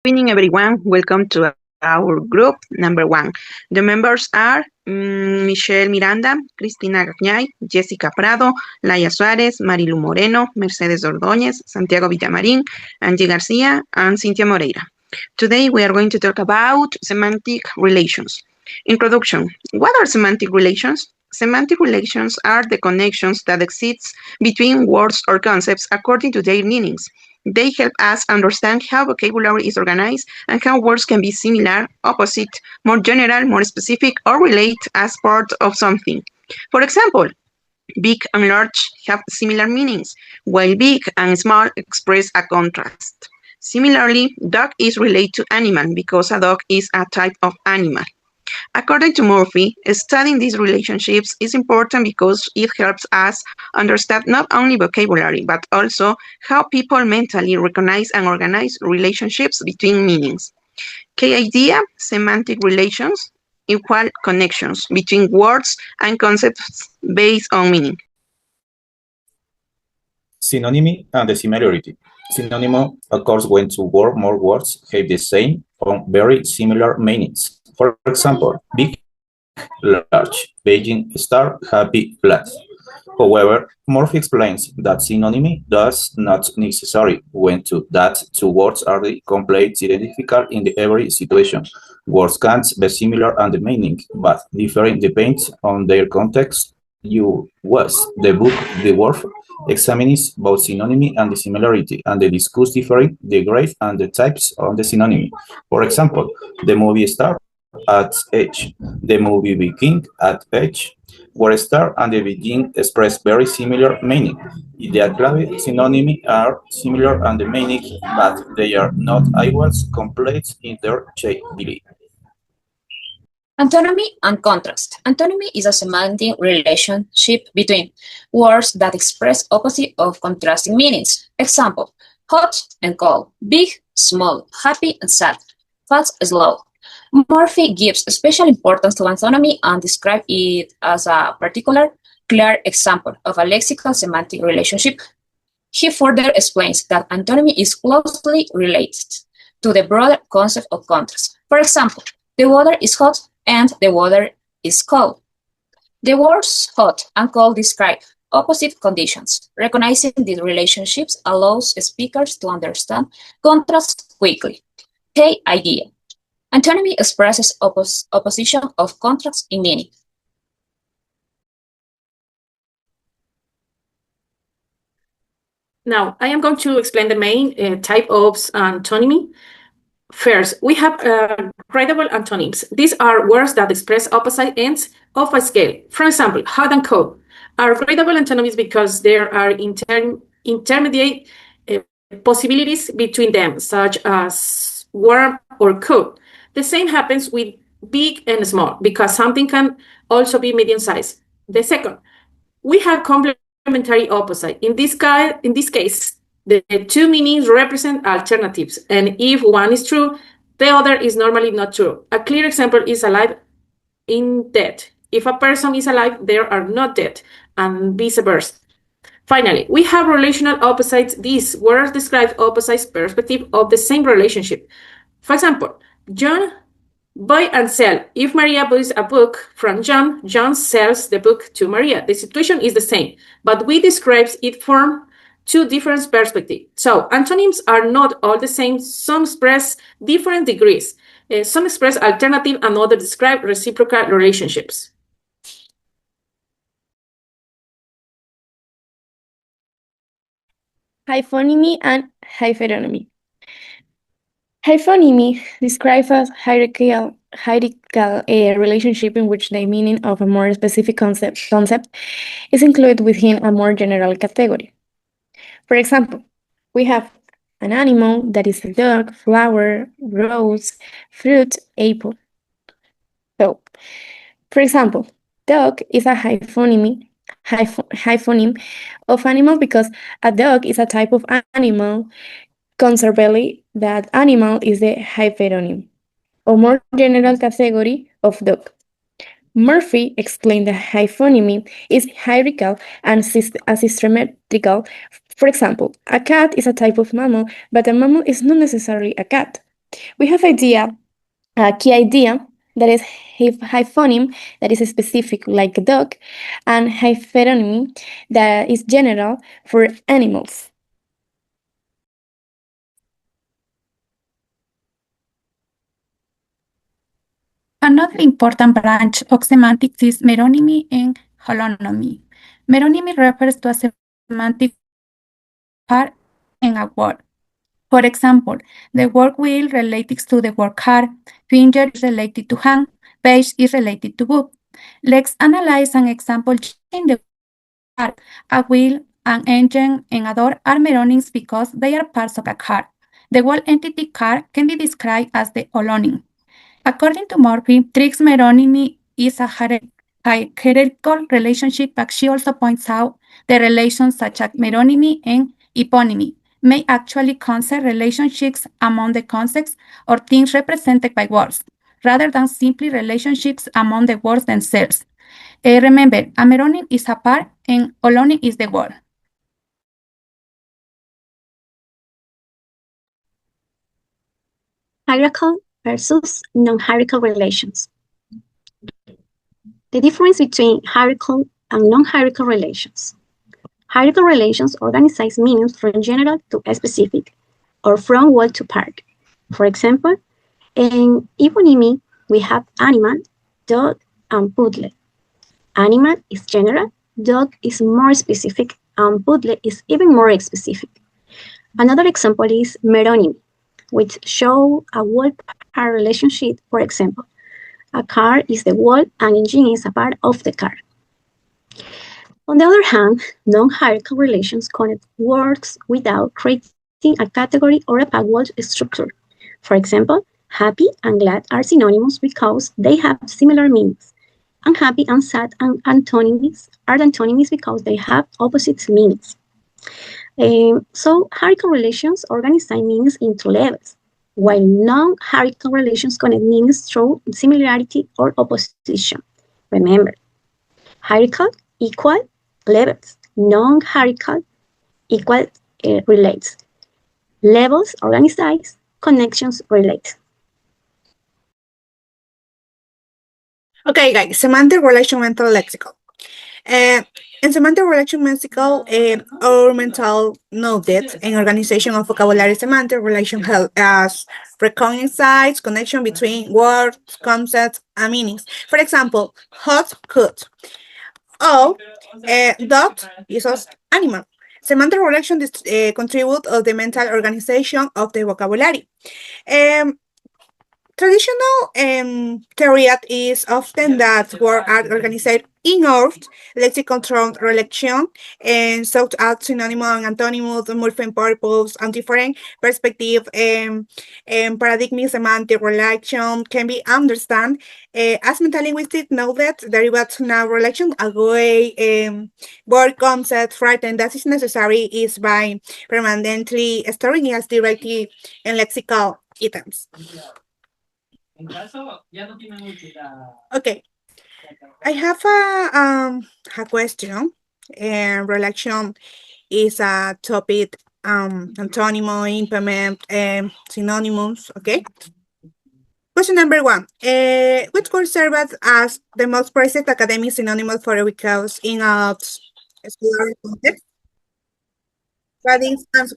evening, everyone. Welcome to our group number one. The members are Michelle Miranda, Cristina Gagnay, Jessica Prado, Laia Suarez, Marilu Moreno, Mercedes Ordóñez, Santiago Villamarín, Angie Garcia, and Cintia Moreira. Today we are going to talk about semantic relations. Introduction. What are semantic relations? Semantic relations are the connections that exist between words or concepts according to their meanings. They help us understand how vocabulary is organized and how words can be similar, opposite, more general, more specific, or relate as part of something. For example, big and large have similar meanings, while big and small express a contrast. Similarly, dog is related to animal because a dog is a type of animal. According to Murphy, studying these relationships is important because it helps us understand not only vocabulary, but also how people mentally recognize and organize relationships between meanings. Key idea, semantic relations equal connections between words and concepts based on meaning. Synonymy and the similarity. Synonym occurs when two or more words have the same or very similar meanings. For example, big, large, Beijing, star, happy, glad. However, Murphy explains that synonymy does not necessarily when that two words are completely identical in every situation. Words can be similar in the meaning, but different depends on their context. The book, The Word, examines both synonymy and the similarity, and they discuss different degrees and the types of the synonymy. For example, the movie star at H, the movie begin at H, where star and the begin express very similar meaning. The clave synonymy are similar in the meaning, but they are not always complete interchangeability. Antonymy and contrast. Antonymy is a semantic relationship between words that express opposite of contrasting meanings. Example, hot and cold, big, small, happy and sad, fast, slow. Murphy gives special importance to antonymy and describes it as a particular, clear example of a lexical semantic relationship. He further explains that antonymy is closely related to the broader concept of contrast. For example, the weather is hot and the weather is cold. The words hot and cold describe opposite conditions. Recognizing these relationships allows speakers to understand contrast quickly. Key idea. Antonymy expresses opposition of contrast in meaning. Now, I am going to explain the main type of antonymy. First, we have gradable antonyms. These are words that express opposite ends of a scale. For example, hot and cold are gradable antonyms because there are intermediate possibilities between them, such as warm or cold. The same happens with big and small because something can also be medium size. The second, we have complementary opposite. In this case, the two meanings represent alternatives, and if one is true, the other is normally not true. A clear example is alive in dead. If a person is alive, they are not dead, and vice versa. Finally, we have relational opposites. These words describe opposite perspective of the same relationship. For example, John buy and sell. If Maria buys a book from John, John sells the book to Maria. The situation is the same, but we describe it from two different perspectives. So antonyms are not all the same. Some express different degrees. Some express alternative and others describe reciprocal relationships. Hyphonymy and hyperonymy. Hyphonymy describes a hierarchical relationship in which the meaning of a more specific concept is included within a more general category. For example, we have an animal that is a dog, flower, rose, fruit, apple. So, for example, dog is a hyphonym of animal because a dog is a type of animal. Consequently, that animal is the hyperonym, or more general category of dog. Murphy explained that hyphonymy is hierarchical and asymmetrical. For example, a cat is a type of mammal, but a mammal is not necessarily a cat. We have a key idea that is hyphonym that is specific like a dog, and hyperonymy that is general for animals. Another important branch of semantics is meronymy and holonymy. Meronymy refers to a semantic part in a word. For example, the word wheel relates to the word car, finger is related to hand, page is related to book. Let's analyze an example in the car. A wheel, an engine, and a door are meronyms because they are parts of a car. The whole entity car can be described as the holonym. According to Murphy, Trick's meronymy is a hierarchical relationship, but she also points out the relations such as meronymy and eponymy may actually concern relationships among the concepts or things represented by words, rather than simply relationships among the words themselves. Remember, a meronym is a part and holonym is the word. Hierarchical versus non-hierarchical relations. The difference between hierarchical and non-hierarchical relations. Hierarchical relations organize meanings from general to specific, or from word to part. For example, in eponymy, we have animal, dog, and poodle. Animal is general, dog is more specific, and poodle is even more specific. Another example is meronymy, which show a word-part relationship. For example, a car is the whole and engine is a part of the car. On the other hand, non-hierarchical relations connect words without creating a category or a backward structure. For example, happy and glad are synonymous because they have similar meanings. Unhappy and sad are antonyms because they have opposite meanings. So hierarchical relations organize meanings into levels, while non-hierarchical relations connect meanings through similarity or opposition. Remember, hierarchical equal levels, non-hierarchical equal relates. Levels organize, connections relate. Okay, guys, semantic relation mental lexical. In semantic relation lexical, our mental knowledge and organization of vocabulary semantic relation help us recognize connection between words, concepts, and meanings. For example, hot, cold. Oh, dot is an animal. Semantic relation contribute of the mental organization of the vocabulary. Traditional theory is often that words are organized in order, lexical term relation, and sought out synonym and antonyms, morpheme purpose, and different perspective and paradigm semantic relation can be understood as metalinguistic knowledge derived now relation away word concept frightened that is necessary is by permanently storing as directly in lexical items. Okay, I have a question, and relation is a topic, antonym, implement, synonyms. Okay. Question number 1. Which word serves as the most precise academic synonym for because in a scholarly context? What is answer?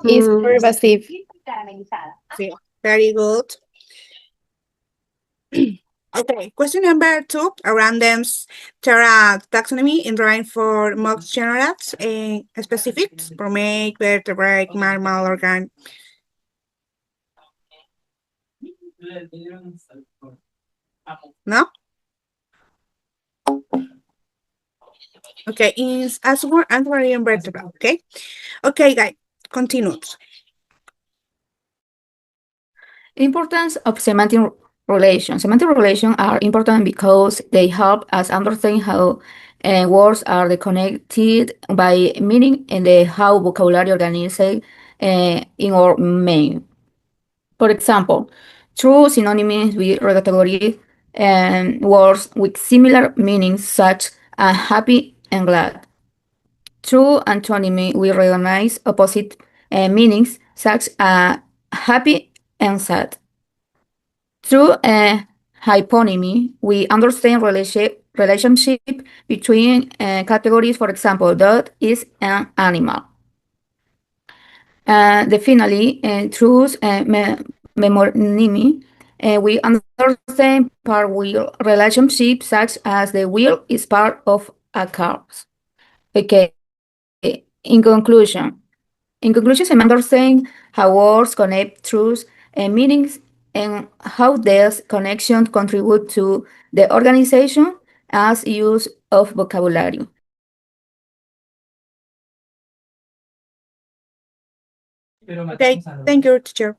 Is pervasive. Sí, very good. Okay, question number 2. A random taxonomy in drawing for most genera and specifics, primate, vertebrate, mammal, organ. No? Okay, is as word and vertebrate. Okay. Okay, guys, continue. Importance of semantic relations. Semantic relations are important because they help us understand how words are connected by meaning and how vocabulary organized in our main. For example, through synonyms we categorize words with similar meanings such as happy and glad. Through antonymy we recognize opposite meanings such as happy and sad. Through hyponymy, we understand relationship between categories. For example, dog is an animal. Finally, through memonymy, we understand part-wheel relationships such as the wheel is part of a car. Okay, in conclusion, understand how words connect truths and meanings and how these connections contribute to the organization as use of vocabulary. Okay, thank you, teacher.